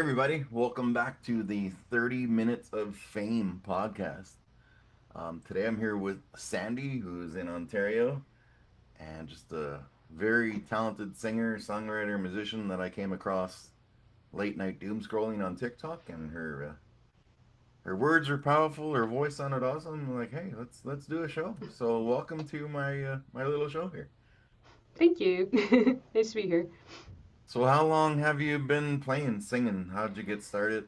Everybody, welcome back to the 30 Minutes of Fame podcast. Today I'm here with Sandy, who's in Ontario, and just a very talented singer, songwriter, musician that I came across late night doom scrolling on TikTok, and her words were powerful, her voice sounded awesome. I'm like, hey, let's do a show. So welcome to my little show here. Thank you. Nice to be here. So how long have you been playing, singing? How'd you get started?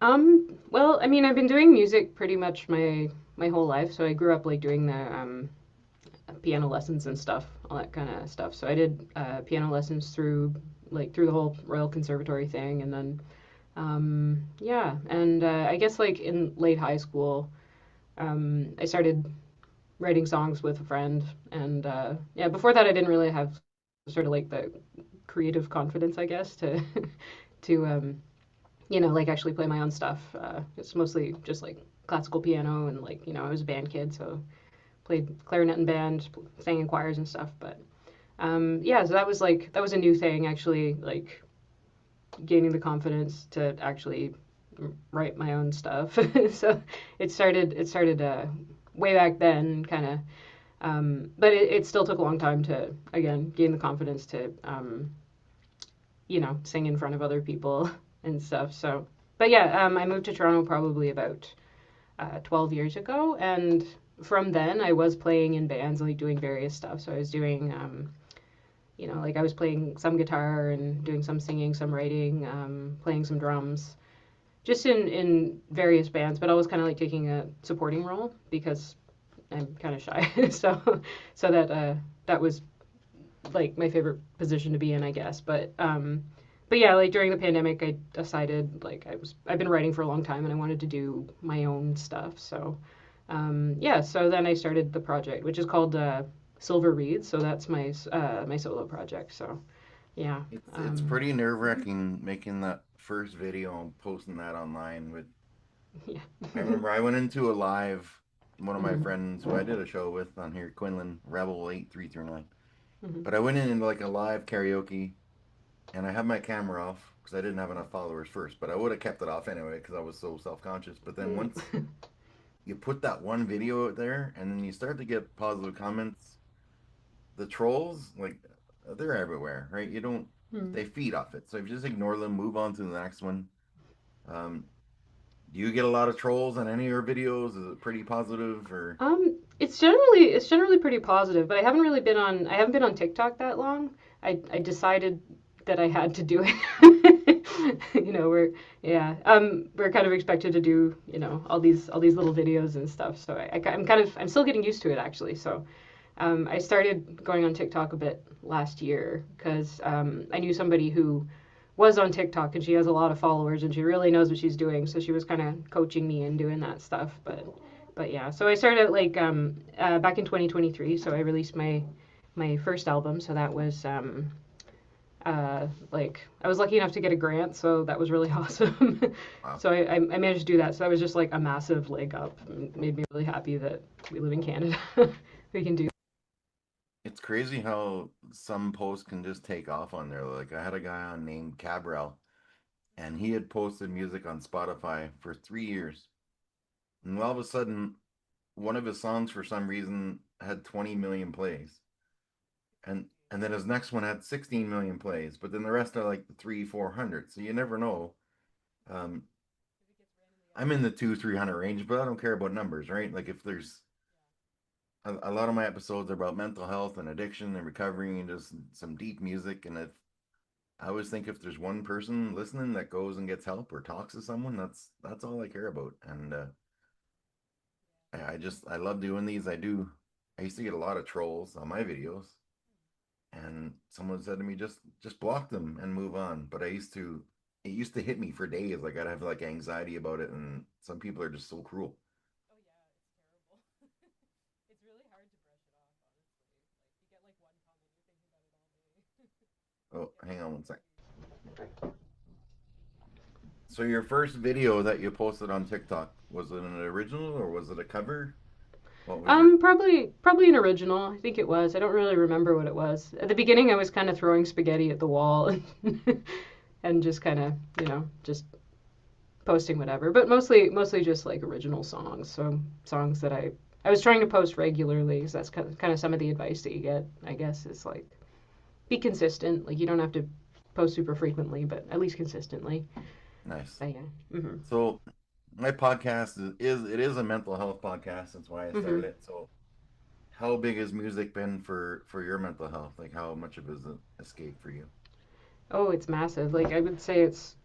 Well, I mean, I've been doing music pretty much my whole life. So I grew up like doing the piano lessons and stuff, all that kind of stuff. So I did piano lessons through the whole Royal Conservatory thing, and then yeah, and I guess like in late high school, I started writing songs with a friend, and yeah, before that I didn't really have sort of like the creative confidence, I guess, to to like actually play my own stuff. It's mostly just like classical piano and like, I was a band kid, so played clarinet in band, sang in choirs and stuff. But yeah, so that was a new thing actually, like gaining the confidence to actually write my own stuff. So it started way back then, kind of. But it still took a long time to again gain the confidence to sing in front of other people and stuff. So, but yeah, I moved to Toronto probably about 12 years ago, and from then I was playing in bands, like doing various stuff. So I was doing, like I was playing some guitar and doing some singing, some writing, playing some drums, just in various bands. But I was kind of like taking a supporting role because I'm kind of shy. So that was like my favorite position to be in, I guess. But yeah, like during the pandemic, I decided like I've been writing for a long time and I wanted to do my own stuff. So yeah, so then I started the project, which is called Silver Reeds. So that's my solo project. So yeah, It's um, pretty nerve-wracking making that first video and posting that online with yeah. I remember I went into a live one of my Mhm. friends who I did a show with on here, Quinlan Rebel 8339. Mhm. But I went in into like a live karaoke and I had my camera off because I didn't have enough followers first, but I would have kept it off anyway because I was so self-conscious. But then once Mm. you put that one video out there and then you start to get positive comments, the trolls, like they're everywhere, right? You don't Mm. they feed off it. So if you just ignore them, move on to the next one. Um, do you get a lot of trolls on any of your videos? Is it pretty positive or It's generally pretty positive, but I haven't been on TikTok that long. I decided that I had to do it. We're kind of expected to do all these little videos and stuff. So I'm still getting used to it actually. So I started going on TikTok a bit last year because I knew somebody who was on TikTok and she has a lot of followers and she really knows what she's doing. So she was kind of coaching me in doing that stuff. But yeah, so I started like back in 2023. So I released my first album. So that was like I was lucky enough to get a grant, so that was really awesome. wow? So I managed to do that. So that was just like a massive leg up. And made me really happy that we live in Canada. We can do. It's crazy how some posts can just take off on there. Like I had a guy on named Cabral, and he had posted music on Spotify for 3 years, and all of a sudden, one of his songs for some reason had 20 million plays, and then his next one had 16 million plays, but then the rest are like three, 400. So you never know. Um, I'm in the 200, 300 range, but I don't care about numbers, right? Like if there's a lot of my episodes are about mental health and addiction and recovery and just some deep music. And if I always think if there's one person listening that goes and gets help or talks to someone, that's all I care about. And I love doing these. I used to get a lot of trolls on my videos, and someone said to me, just block them and move on. But it used to hit me for days. Like I'd have like anxiety about it, and some people are just so cruel. Oh, hang on one sec. So your first video that you posted on TikTok, was it an original or was it a cover? What was your Probably an original. I think it was. I don't really remember what it was. At the beginning, I was kind of throwing spaghetti at the wall. and just kind of, just posting whatever, but mostly just like original songs. So songs that I was trying to post regularly because that's kind of some of the advice that you get, I guess, is like be consistent. Like you don't have to post super frequently, but at least consistently. Nice. But yeah. Mhm. So my podcast is a mental health podcast. That's why I started Mhm. it. So how big has music been for your mental health? Like how much of it is an escape for you? Oh, it's massive. Like I would say it's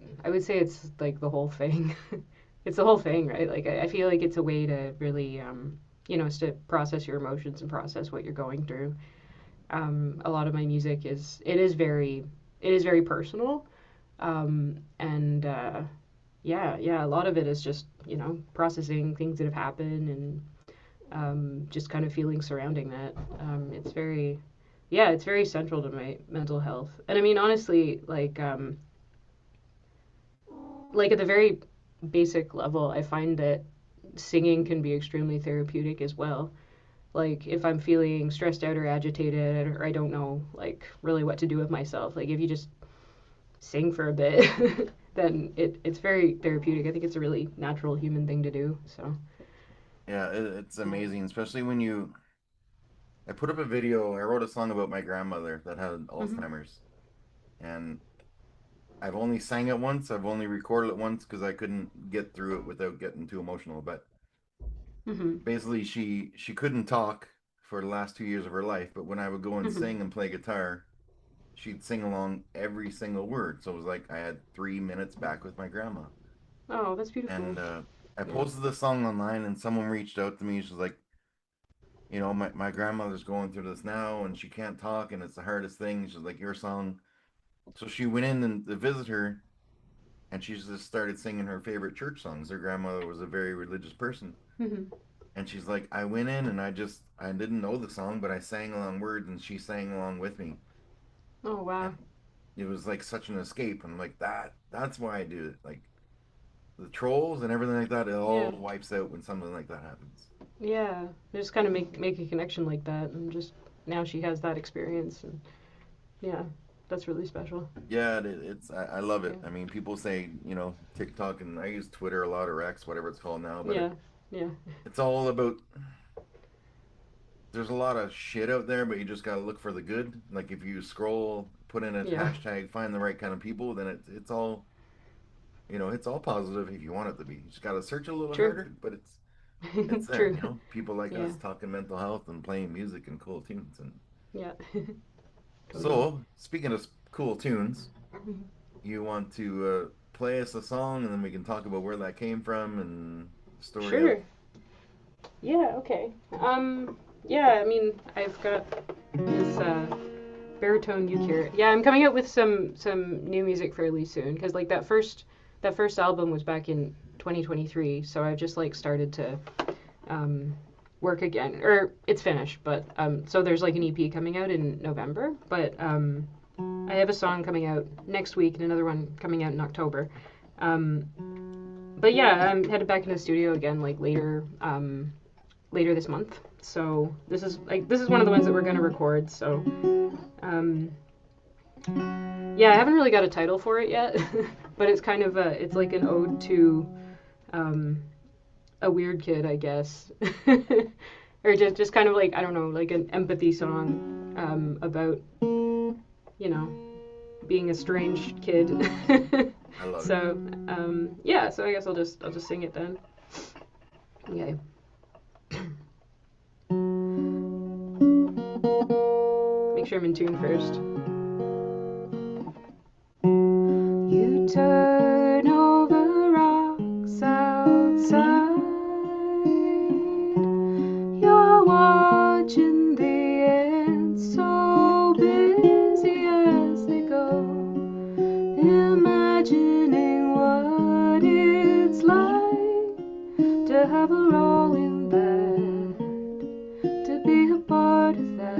like the whole thing. It's the whole thing, right? Like I feel like it's a way to really it's to process your emotions and process what you're going through. A lot of my music is very personal. And yeah, a lot of it is just, processing things that have happened and just kind of feeling surrounding that. It's very central to my mental health. And I mean, honestly, like at the very basic level, I find that singing can be extremely therapeutic as well. Like if I'm feeling stressed out or agitated or I don't know like really what to do with myself, like if you just sing for a bit, then it's very therapeutic. I think it's a really natural human thing to do. So Yeah, it's yeah. amazing, especially when you. I put up a video. I wrote a song about my grandmother that had Mhm. Alzheimer's, and I've only sang it once. I've only recorded it once because I couldn't get through it without getting too emotional. But Mhm. basically, she couldn't talk for the last 2 years of her life. But when I would go and Mhm. sing and play guitar, she'd sing along every single word. So it was like I had 3 minutes back with my grandma. Oh, that's beautiful. And I Yeah. posted the song online, and someone reached out to me. She's like, my grandmother's going through this now, and she can't talk, and it's the hardest thing. She's like, your song. So she went in and to visit her, and she just started singing her favorite church songs. Her grandmother was a very religious person. Mhm. And she's like, I went in and I didn't know the song, but I sang along words and she sang along with me. Oh wow. And it was like such an escape. And I'm like, that's why I do it. Like the trolls and everything like that, it Yeah. all wipes out when something like that happens. Yeah. Just kind of make a connection like that, and just now she has that experience, and yeah, that's really special. Yeah, I love Yeah. it. I mean, people say, TikTok, and I use Twitter a lot, or X, whatever it's called now, but Yeah. Yeah. it's all about. There's a lot of shit out there, but you just gotta look for the good. Like if you scroll, put in a Yeah. hashtag, find the right kind of people, then it's all positive if you want it to be. You just gotta search a little True. harder, but it's there. True. People like Yeah. us talking mental health and playing music and cool tunes. And Yeah. Totally. so, speaking of cool tunes, you want to play us a song, and then we can talk about where that came from and the story of. Sure. Yeah. Okay. Yeah. I mean, I've got this baritone ukulele. Yeah, I'm coming out with some new music fairly soon because like that first album was back in 2023, so I've just like started to um, work again, or it's finished, but so there's like an EP coming out in November, but I have a song coming out next week and another one coming out in October. Um, but yeah, I'm headed back into the studio again like later this month. So this is one of the ones that we're gonna record. So um, yeah, I haven't really got a title for it yet, but it's like an ode to um, a weird kid, I guess, or just kind of like I don't know, like an empathy song about being a strange kid. I love it. So yeah, so I guess I'll just sing it then. Okay. Make sure I'm in tune first. You turn over rocks outside. You're watching the ants so busy as they go, imagining what it's like to have a role in that, to be a part of that.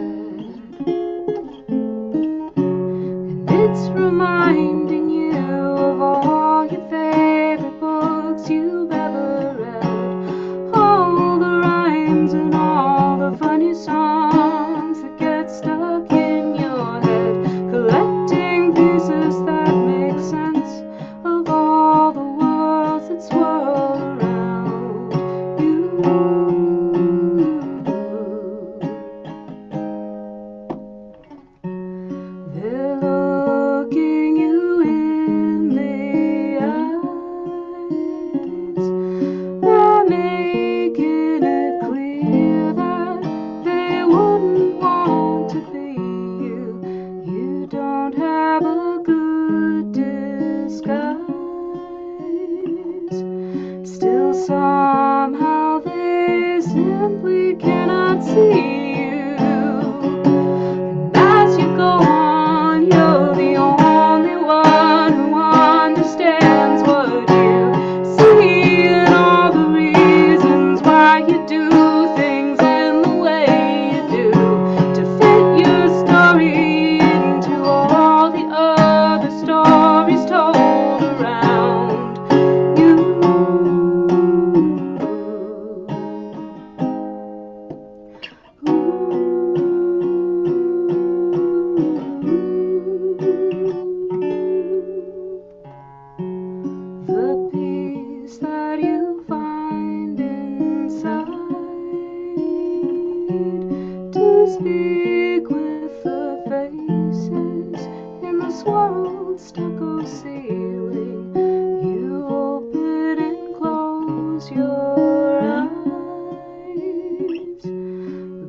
simply cannot see you. And as you go on, you're the only one who understands what you see and all the reasons why you do things in the way you do to fit your story into all the other stories told around you. The peace that you find inside to speak with the faces in this world's stucco ceiling. You open and close your eyes.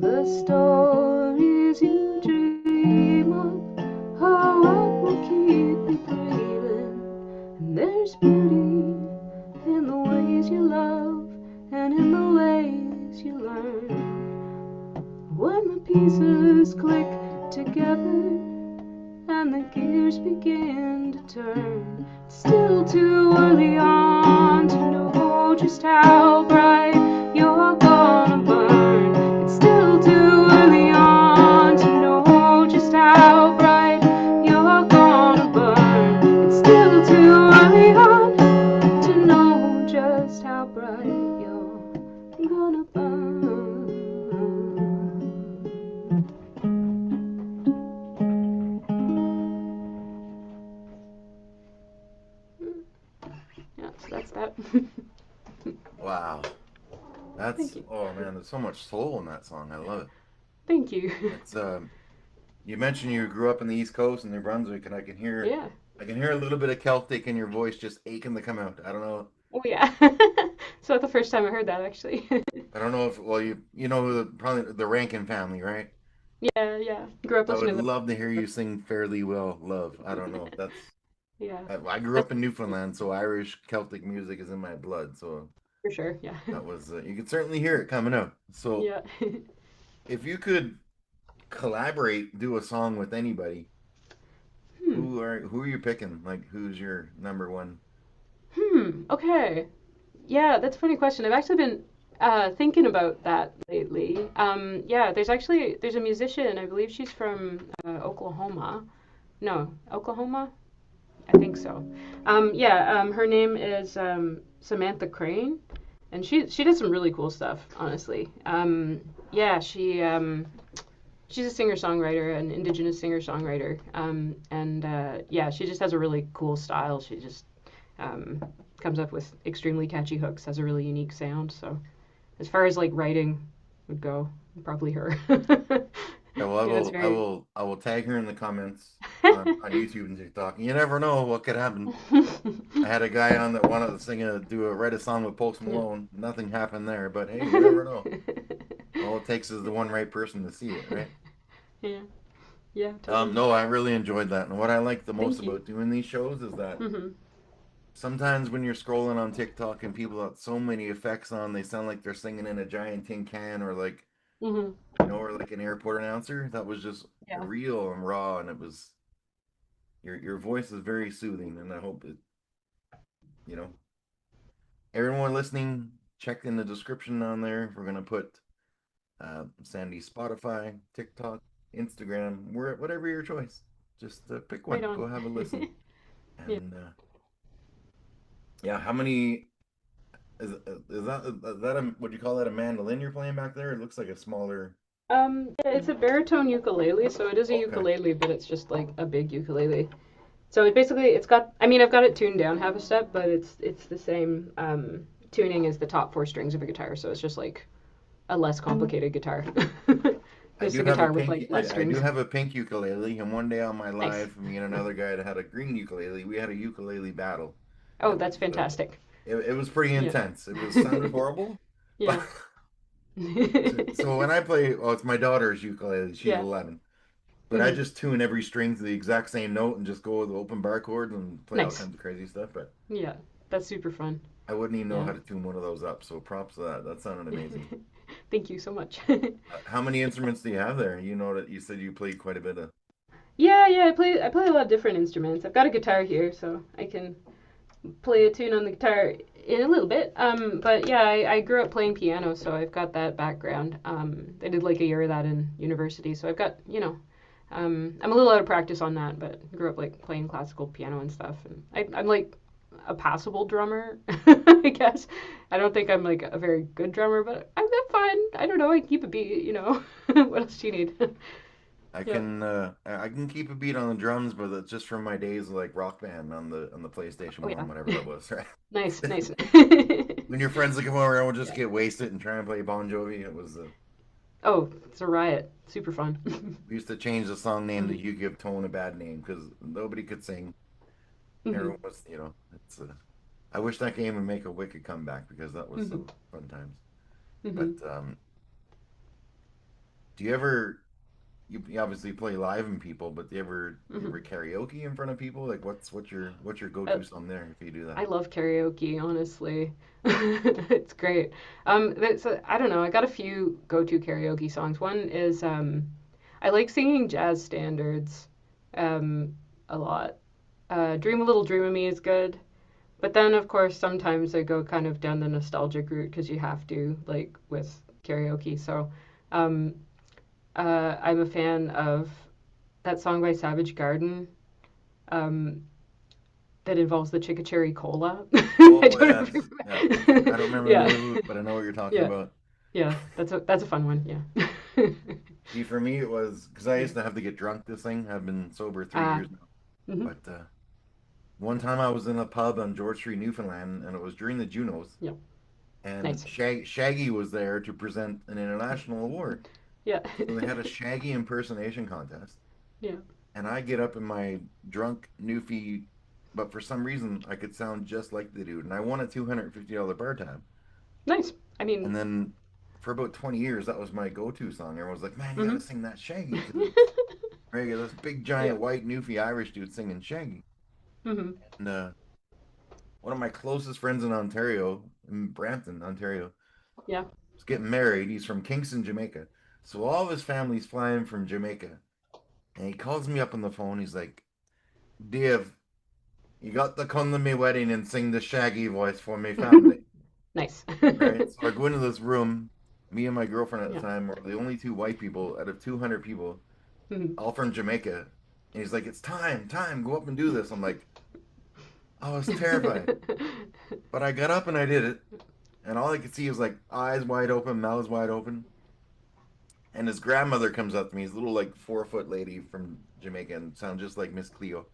The stories you dream of are what will keep you breathing. And there's beauty in the ways you love and in the ways you learn. When the pieces click together and the gears begin to turn, it's still too early on to know just how bright you're gonna burn. It's still too early on to know just how bright you're gonna burn. It's still too early on to know just how bright you're gonna burn. Yeah, so that's that. Wow. Thank That's you. oh man, there's so much soul in that song. I love it. Thank you. It's you mentioned you grew up in the East Coast in New Brunswick, and Yeah. I can hear a little bit of Celtic in your voice just aching to come out. Oh yeah. So that's the first time I heard that actually. I don't know if well you know probably the Rankin family, right? Yeah, yeah. Grew up I would listening to love to hear them. you sing Fairly Well Love. I don't know. That's Yeah. I grew That's up in Newfoundland, so Irish Celtic music is in my blood. So for sure. Yeah. that was you could certainly hear it coming out. So Yeah. if you could collaborate, do a song with anybody, Hmm. who are you picking? Like who's your number one? Okay. Yeah, that's a funny question. I've actually been thinking about that lately. Yeah, there's a musician. I believe she's from Oklahoma. No, Oklahoma. I think so. Yeah. Her name is Samantha Crane, and she does some really cool stuff. Honestly. Yeah. She's a singer songwriter, an indigenous singer songwriter. And yeah, she just has a really cool style. She just um, comes up with extremely catchy hooks, has a really unique sound. So as far as like writing would go, probably her. Yeah, well, Yeah, it's very. I will tag her in the comments on YouTube and TikTok. You never know what could happen. I had a guy on that wanted to write a song with Post Yeah. Malone. Nothing happened there, but hey, you never know. All it takes is the one right person to see it, right? Yeah, yeah, totally. No, I really enjoyed that, and what I like the most Thank you. about doing these shows is that Hmm. sometimes when you're scrolling on TikTok and people have so many effects on, they sound like they're singing in a giant tin can or like Hmm. or like an airport announcer. That was just Yeah, real and raw, and it was your voice is very soothing, and I hope it you know everyone listening check in the description on there. We're gonna put Sandy's Spotify, TikTok, Instagram, whatever your choice. Just pick right one. on. Go have a listen. Yeah. And yeah, how many is that a what do you call that a mandolin you're playing back there? It looks like a smaller. Yeah, it's a baritone ukulele, so it is a Okay, ukulele, but it's just like a big ukulele. So it basically it's got. I mean, I've got it tuned down half a step, but it's the same tuning as the top four strings of a guitar. So it's just like a less complicated guitar. Just a guitar with like less I do strings. have a pink ukulele, and one day on my Nice. live, me and another guy that had a green ukulele, we had a ukulele battle, and Oh, that's fantastic. it was pretty Yeah. intense. It was sounded horrible, but Yeah. so when I play, oh, it's my daughter's ukulele. She's Yeah. 11, but I Hmm. just tune every string to the exact same note and just go with open bar chords and play all Nice. kinds of crazy stuff. But Yeah. That's super fun. I wouldn't even know Yeah. how to tune one of those up. So props to that. That sounded amazing. Thank you so much. How many instruments do you have there? You know that you said you played quite a bit of. Yeah, I play a lot of different instruments. I've got a guitar here, so I can play a tune on the guitar in a little bit. But yeah, I grew up playing piano, so I've got that background. I did like a year of that in university, so I've got, I'm a little out of practice on that, but grew up like playing classical piano and stuff. And I'm like a passable drummer, I guess. I don't think I'm like a very good drummer, but I'm fine. I don't know. I keep a beat. What else do you need? Yeah. I can keep a beat on the drums, but it's just from my days like Rock Band on the PlayStation Oh yeah. 1, whatever that was, right? Nice, nice. When your friends would come over and we'll just Yeah. get wasted and try and play Bon Jovi. Oh, it's a riot. Super fun. We used to change the song name to Mhm. "You Give Tone a Bad Name" because nobody could sing. Mhm. Everyone was, it's. I wish that game would make a wicked comeback because that was Mhm. some fun times. But Mhm. do you ever? You obviously play live in people, but do you ever Mhm. karaoke in front of people? Like, what's your Uh, go-to song there if you do that? I love karaoke, honestly. It's great. I don't know. I got a few go-to karaoke songs. One is I like singing jazz standards um, a lot. Dream a Little Dream of Me is good. But then, of course, sometimes I go kind of down the nostalgic route because you have to, like with karaoke. So um, I'm a fan of that song by Savage Garden um, that involves the Chicka Cola. I Oh don't know if yes, yeah. I you don't remember the Yeah, name of it, but I know what you're talking yeah, about. yeah. That's a fun one. Yeah. See, for me, it was because I Yeah. used to have to get drunk to sing. I've been sober 3 years Ah. now, Mhm. but one time I was in a pub on George Street, Newfoundland, and it was during the Junos, Yeah. and Nice. Shaggy was there to present an international award. Yeah. So they had a Shaggy impersonation contest, Yeah. and I get up in my drunk newfie, but for some reason I could sound just like the dude, and I won a $250 bar tab. Nice. I mean. And then for about 20 years, that was my go-to song. Everyone was like, "Man, you got to Mhm. sing that Shaggy because it's right, this big Yeah. giant white newfie Irish dude singing Shaggy." Mhm. And one of my closest friends in Ontario, in Brampton, Ontario, Yeah. was getting married. He's from Kingston, Jamaica. So all of his family's flying from Jamaica. And he calls me up on the phone. He's like, "Dave, you got to come to my wedding and sing the Shaggy voice for my family." Nice. Right? So I go into this room. Me and my girlfriend at the Yeah. time were the only two white people out of 200 people, Mhm. all from Jamaica. And he's like, "It's time, go up and do this." I'm like, I was terrified. But I got up and I did it. And all I could see was like eyes wide open, mouths wide open. And his grandmother comes up to me, his little like 4 foot lady from Jamaica and sounds just like Miss Cleo.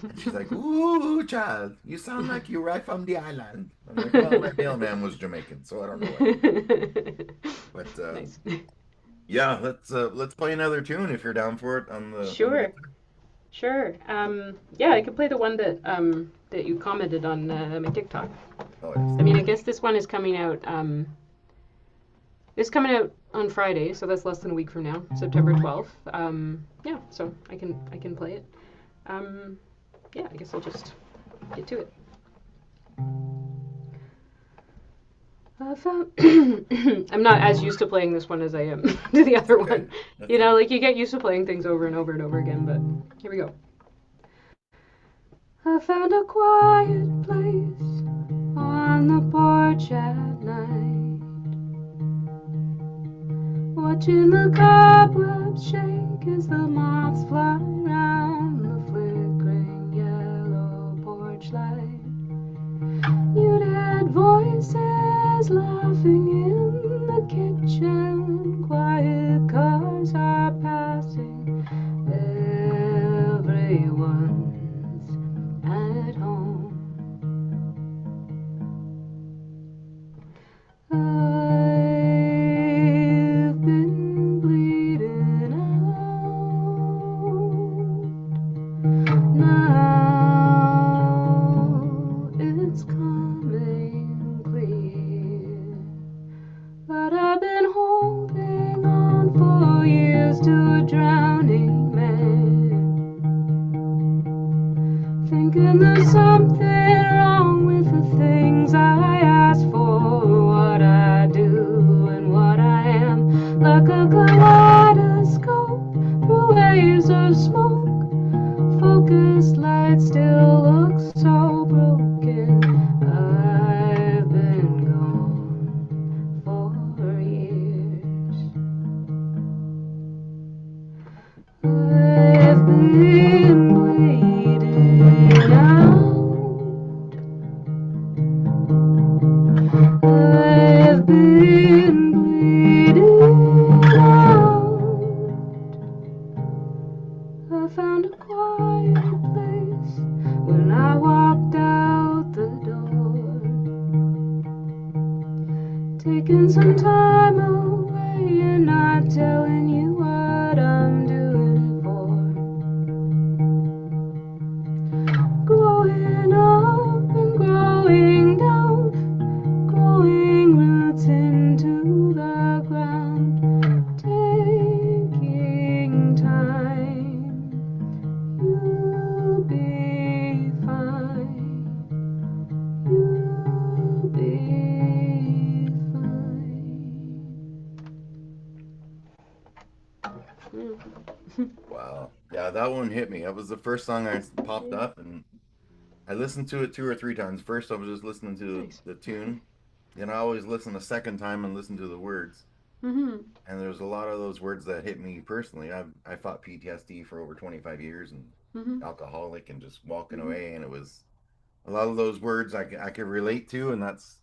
And she's like, "Ooh, child, you sound like you're right from the island." I'm like, "Well, my mailman was Jamaican, so I don't know what." But Nice. yeah, let's play another tune if you're down for it on the Sure. guitar. Sure. Yeah, I could play the one that you commented on my TikTok. Oh yes. I mean, I guess this one is coming out. It's coming out on Friday, so that's less than a week from now, September 12th. Yeah, so I can play it. Um, yeah, I guess I'll just get to it. I'm not as used to playing this one as I am to the That's other okay. one. That's okay. Like you get used to playing things over and over and over again, but here we go. I found a quiet place on the porch at night, watching the cobwebs shake as the moths fly round the flickering yellow porch light. Muted voices laughing in the kitchen, quiet cars are passing, everyone's at home. I've been bleeding out. Now it's coming clear. But I've been holding on for years to a drowning man, thinking there's something wrong with the things I ask for, what I do. some time away and not telling you what I'm doing it for. Growing up and growing down, growing roots into the ground, taking time. You'll be fine. You'll be fine. Wow. Yeah, that one hit me. That was the first song I popped Yeah, up, and I listened to it two or three times. First, I was just listening to nice. the tune. Then I always listen a second time and listen to the words. Mhm. And there's a lot of those words that hit me personally. I fought PTSD for over 25 years and Mhm. alcoholic and just walking Mhm. away. And it was a lot of those words I could relate to. And that's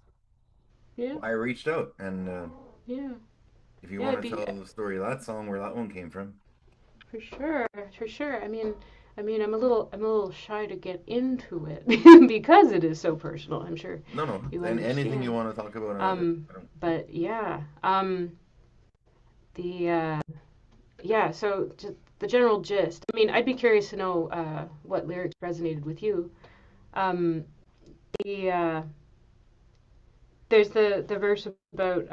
Yeah. why I reached out. And Yeah. if you Yeah. want to tell the story of that song, where that one came from. For sure. For sure. I'm a little shy to get into it because it is so personal. I'm sure No, no. you And anything you understand. want to talk about, Um. I don't. But yeah. The yeah. So just the general gist. I mean, I'd be curious to know what lyrics resonated with you. Um. The There's the verse about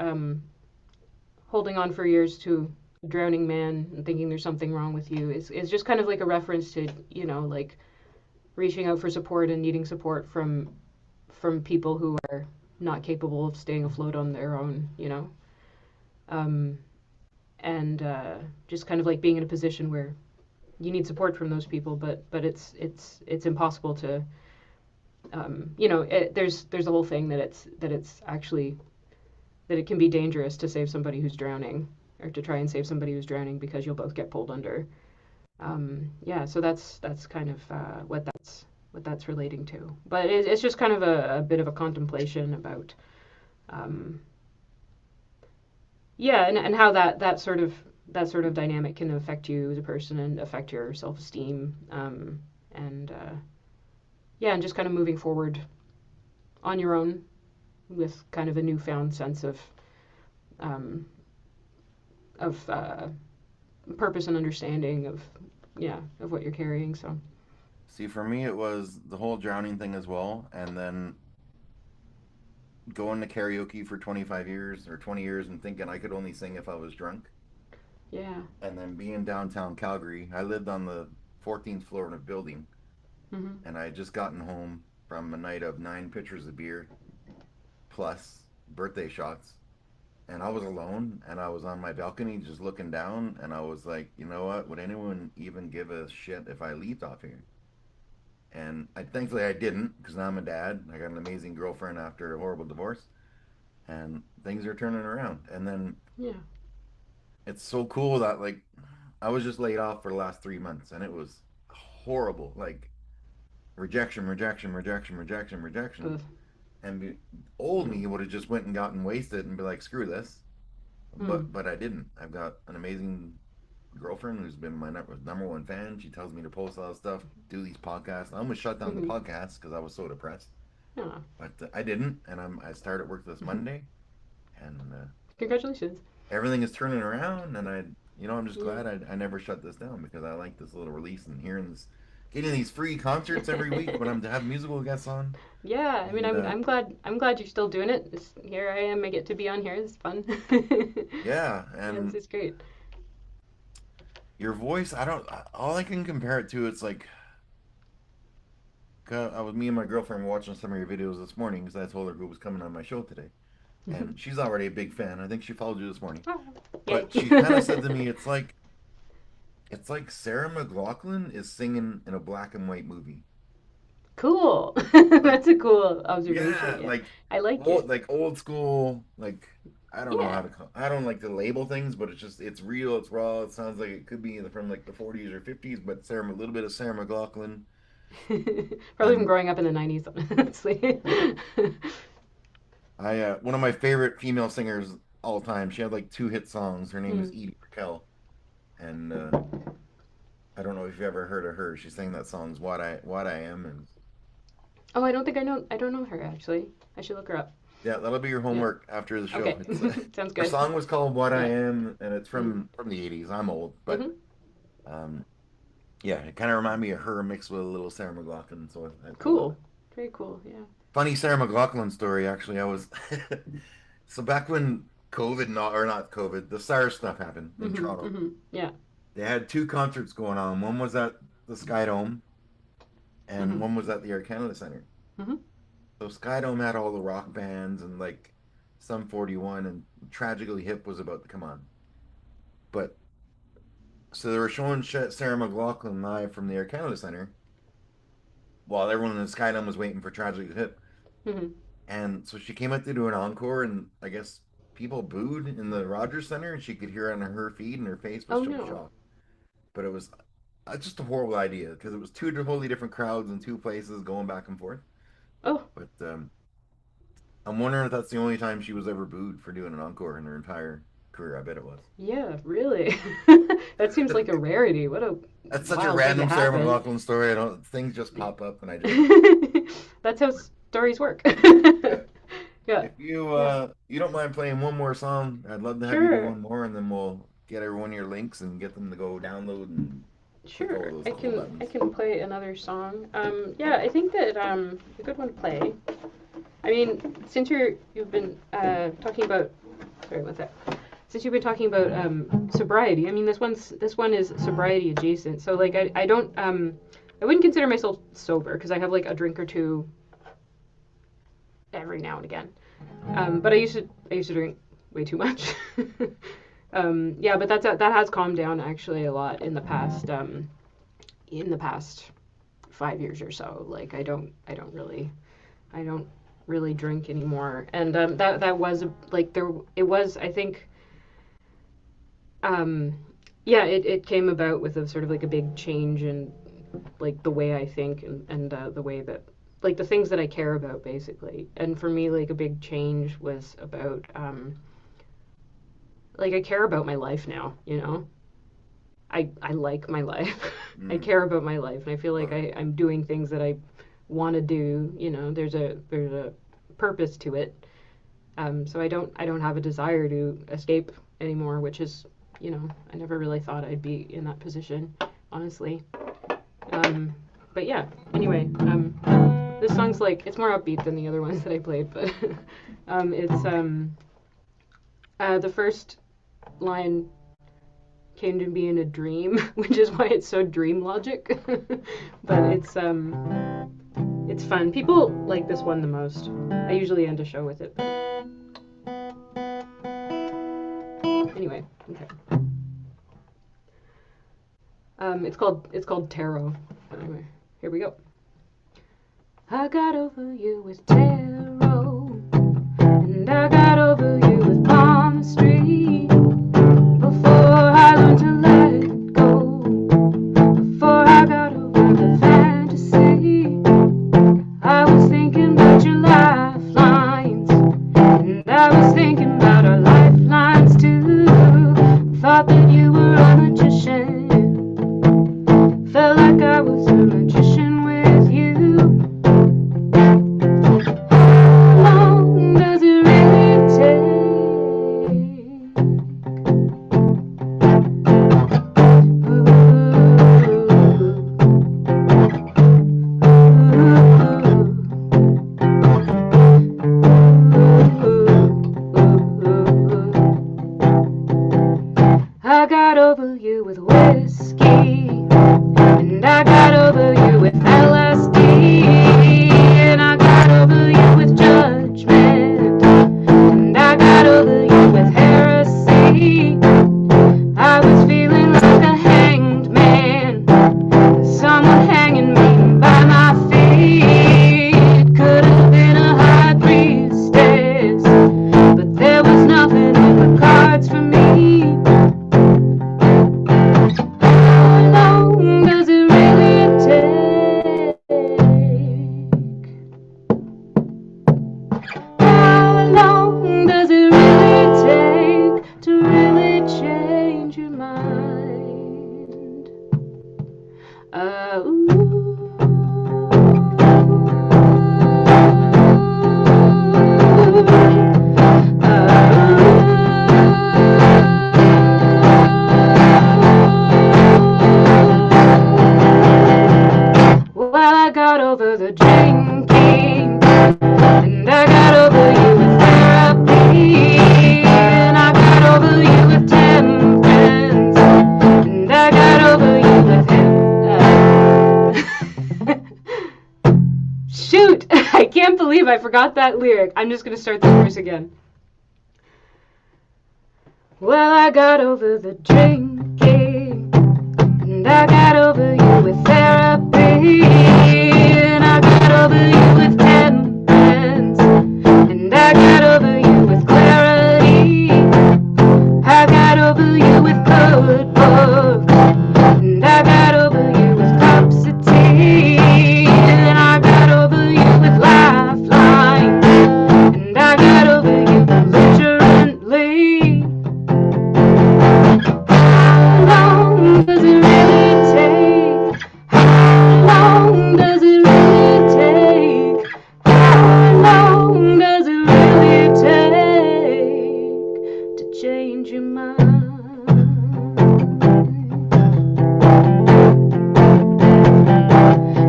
holding on for years to a drowning man and thinking there's something wrong with you is just kind of like a reference to, like reaching out for support and needing support from people who are not capable of staying afloat on their own. Um, and just kind of like being in a position where you need support from those people, but it's impossible to, there's the whole thing that it's actually that it can be dangerous to save somebody who's drowning or to try and save somebody who's drowning because you'll both get pulled under. Yeah, so that's kind of what that's relating to. But it's just kind of a bit of a contemplation about, um, yeah, and how that sort of dynamic can affect you as a person and affect your self esteem, and yeah, and just kind of moving forward on your own with kind of a newfound sense um, of purpose and understanding of, yeah, of what you're carrying. So See, for me, it was the whole drowning thing as well. And then going to karaoke for 25 years or 20 years and thinking I could only sing if I was drunk. yeah. And then being downtown Calgary, I lived on the 14th floor of a building, Mhm. and I had just gotten home from a night of 9 pitchers of beer plus birthday shots. And I was alone, and I was on my balcony just looking down, and I was like, you know what? Would anyone even give a shit if I leaped off here? And thankfully I didn't, because now I'm a dad. I got an amazing girlfriend after a horrible divorce, and things are turning around. And then Yeah. it's so cool that like I was just laid off for the last 3 months, and it was horrible. Like rejection, rejection, rejection, rejection, rejection. Ugh. And old Mm. me would have just went and gotten wasted and be like, screw this. Mm. But I didn't. I've got an amazing girlfriend who's been my number one fan. She tells me to post all this stuff, do these podcasts. I almost shut down the Mhm. podcast because I was so depressed, Yeah. but I didn't, and I started work this Monday, and Congratulations. everything is turning around, and I'm just Yeah. glad I never shut this down because I like this little release and hearing this, getting these free concerts every week when I'm to have musical guests on, Yeah. I mean, and I'm glad you're still doing it. Here I am. I get to be on here. It's fun. yeah, Yeah, this and is great. your voice, I don't, all I can compare it to, it's like, I was me and my girlfriend were watching some of your videos this morning because I told her who was coming on my show today, and she's already a big fan. I think she followed you this morning, Ah, yay. but she kind of said to me, it's like Sarah McLachlan is singing in a black and white movie. Cool. Like, That's a cool observation. yeah, Yeah. I like it. like old school, like I don't know how Yeah. to call, I don't like to label things, but it's real, it's raw. It sounds like it could be from like the 40s or 50s, but a little bit of Sarah McLachlan. Probably from And growing up in the 90s, honestly. I one of my favorite female singers all time. She had like two hit songs. Her name is Hmm. Edie Brickell, and I don't know if you've ever heard of her. She sang that song's "What I Am," and Oh, I don't think I know. I don't know her actually. I should look her up. Yeah, that'll be your Yeah. homework after the show. Okay. It's Sounds Her good. song was called "What I Yeah. Am," and it's Mm-hmm. from the '80s. I'm old, but Mm-hmm. um, yeah, it kind of reminded me of her mixed with a little Sarah McLachlan, so I love it. Cool. Very cool. Yeah. Funny Sarah McLachlan story, actually. I was so back when COVID, not or not COVID, the SARS stuff happened in Mm-hmm. Toronto. Mm-hmm. Yeah. They had two concerts going on. One was at the Sky Dome, and Mm-hmm. one was at the Air Canada Center. Mm-hmm. So Sky Dome had all the rock bands and like some 41, and Tragically Hip was about to come on. But so they were showing Sarah McLachlan live from the Air Canada Center while everyone in the Sky Dome was waiting for Tragically Hip. Mm-hmm. And so she came out to do an encore, and I guess people booed in the Rogers Center, and she could hear it on her feed, and her face was Oh so no. shocked. But it was just a horrible idea because it was two totally different crowds in two places going back and forth. Oh But I'm wondering if that's the only time she was ever booed for doing an encore in her entire career. I bet it was. yeah. Really. That seems like a rarity. What a That's such a wild thing to random Sarah happen. McLachlan story. I don't things just pop up, and I just That's how stories work. yeah. Yeah. If you Yeah. you don't mind playing one more song, I'd love to have you do Sure. one more, and then we'll get everyone your links and get them to go download and click all Sure. those I cool can I buttons. can play another song. Yeah, I think that a good one to play. I mean, since you've been talking about sorry, what's that? Since you've been talking about sobriety, I mean this one is sobriety adjacent. So like I don't I wouldn't consider myself sober because I have like a drink or two every now and again. But I used to drink way too much. Yeah, but that has calmed down actually a lot in the past 5 years or so. Like I don't really drink anymore, and that was like there it was I think um, yeah it came about with a sort of like a big change in like the way I think and the way that like the things that I care about basically. And for me, like a big change was about like I care about my life now. You know, I like my life. I Mm, care about my life, and I feel like love it. I'm doing things that I want to do. You know, there's a purpose to it. So I don't have a desire to escape anymore, which is you know I never really thought I'd be in that position, honestly. Um, but yeah. Anyway, this song's like it's more upbeat than the other ones that I played, but it's the first line came to me in a dream, which is why it's so dream logic. But it's fun. People like this one the most. I usually end a show with it. But anyway, okay. It's called Tarot. But anyway, here we go. I got over you with tarot, and I got over you with palmistry. Before I learned to let go, before I got over the fantasy, I was thinking about your lifelines, and I was thinking about our lifelines too. Thought that you were a magician, felt like I was a magician with you. How long does it really take? I got over you with whiskey, and I got over you with LSD, and I got over you with judgment, and I got over you with heresy. I was feeling like a hanged man, someone hanging me by my feet. It could have been a high priestess, but there was nothing in the cards for me. How long does it really take? How long does it really take to really change your mind? Ooh. Dave, I forgot that lyric. I'm just gonna start the verse again. Well, I got over the drinking, and I got over you with therapy, and I got over you with 10 friends, and I got over you with clarity. I got over you with good books, and I got over you with cups of tea, and I got over you with lifeline, and I got over you belligerently. How long does it really take? How long does it really take? How long does it really take to change your mind?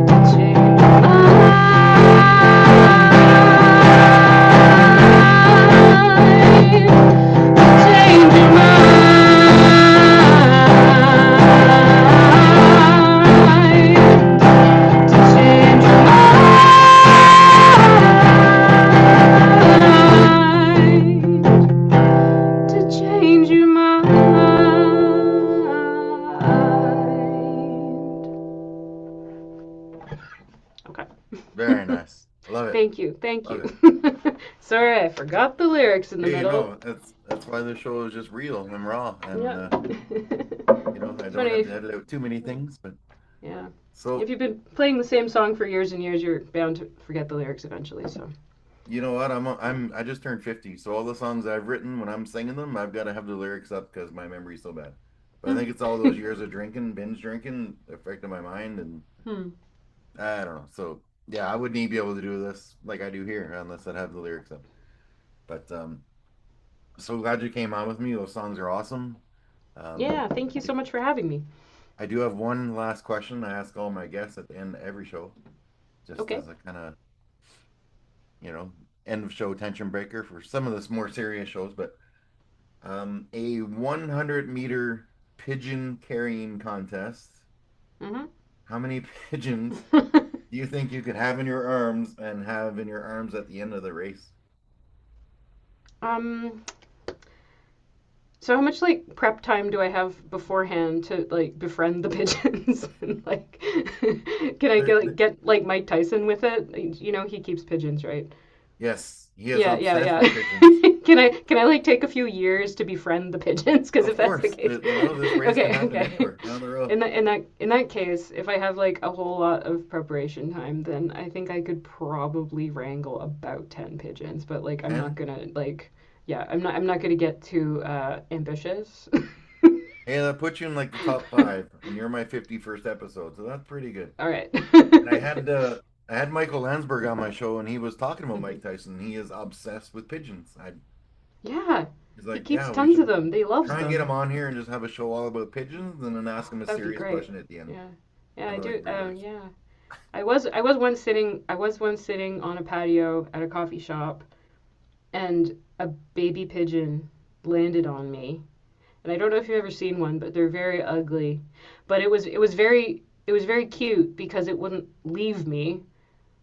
To change your mind. To change your mind. To change your mind. To change your mind. Okay. Very nice. Love it. Thank you. Thank Love you. it. Sorry, I forgot the lyrics in the Hey, you middle. know, that's why the show is just real and raw, and Yeah. I It's don't funny have if, to edit out too many things. But yeah. If so you've been playing the same song for years and years, you're bound to forget the lyrics eventually. So. you know what? I just turned 50, so all the songs I've written when I'm singing them, I've got to have the lyrics up because my memory's so bad. But I think it's all those years of drinking, binge drinking, affected my mind, and Hmm. I don't know. So yeah, I wouldn't even be able to do this like I do here unless I'd have the lyrics up. But so glad you came on with me. Those songs are awesome. Um, Yeah. Thank you so if much for having me. I do have one last question I ask all my guests at the end of every show, just Okay. as a kind of, you know, end of show tension breaker for some of the more serious shows. But a 100-meter pigeon carrying contest. Mm-hmm. How many pigeons do you think you could have in your arms and have in your arms at the end of the race? um. So how much like prep time do I have beforehand to like befriend the pigeons? And, like, can I There, get like Mike Tyson with it? You know he keeps pigeons, right? yes, he is Yeah, yeah, obsessed yeah. with pigeons. Can I like take a few years to befriend the pigeons? Because if Of that's the course, case, this race can okay, happen okay. anywhere down the road. In that case, if I have like a whole lot of preparation time, then I think I could probably wrangle about 10 pigeons. But like, I'm not 10. gonna like, yeah, I'm not gonna get too ambitious. Hey, that puts you in like the top five, and you're my 51st episode, so that's pretty good. All right. And I had Michael Landsberg on my show, and he was talking about Mike Tyson. He is obsessed with pigeons. Yeah, He's he like, keeps yeah, we tons of should them. They loves try and get him them. on here and just have a show all about pigeons, and then ask him a That'd be serious great. question at the end. Yeah, yeah, I'd I be like, do. relax. Yeah, I was once sitting on a patio at a coffee shop, and a baby pigeon landed on me. And I don't know if you've ever seen one, but they're very ugly. But it was very cute because it wouldn't leave me,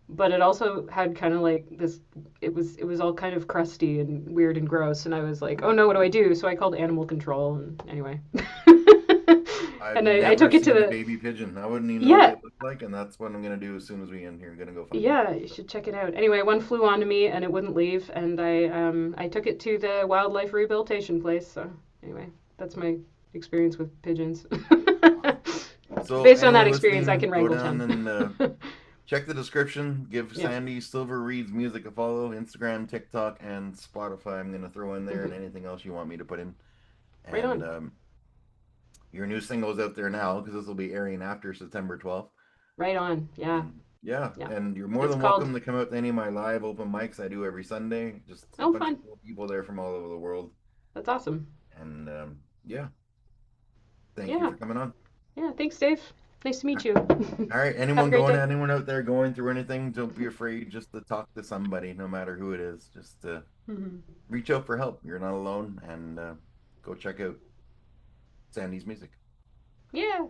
but it also had kind of like this. It was all kind of crusty and weird and gross, and I was like, oh no, what do I do? So I called animal control, and anyway. I've And I never took it to seen a the. baby pigeon. I wouldn't even know what they Yeah, look like, and that's what I'm gonna do as soon as we end here. I'm gonna go find one. yeah, you should check it out. Anyway, one flew onto me and it wouldn't leave, and I took it to the wildlife rehabilitation place. So anyway, that's my experience with pigeons. So Based on that anyone experience, I listening, can go wrangle down 10. and check the description. Give Yeah. Sandy Silver Reed's music a follow. Instagram, TikTok, and Spotify. I'm gonna throw in there, and Hmm. anything else you want me to put in. Right And on. your new single's out there now because this will be airing after September 12th. Right on. Yeah. And yeah, Yeah. and you're more It's than called. welcome to come out to any of my live open mics I do every Sunday. Just a Oh, bunch of fun. cool people there from all over the world. That's awesome. And yeah, thank you Yeah. for coming on. Yeah. Thanks, Dave. Nice to meet you. All right, Have a great day. anyone out there going through anything, don't be afraid just to talk to somebody, no matter who it is. Just Hmm. reach out for help. You're not alone, and go check out Sandy's music. Yeah.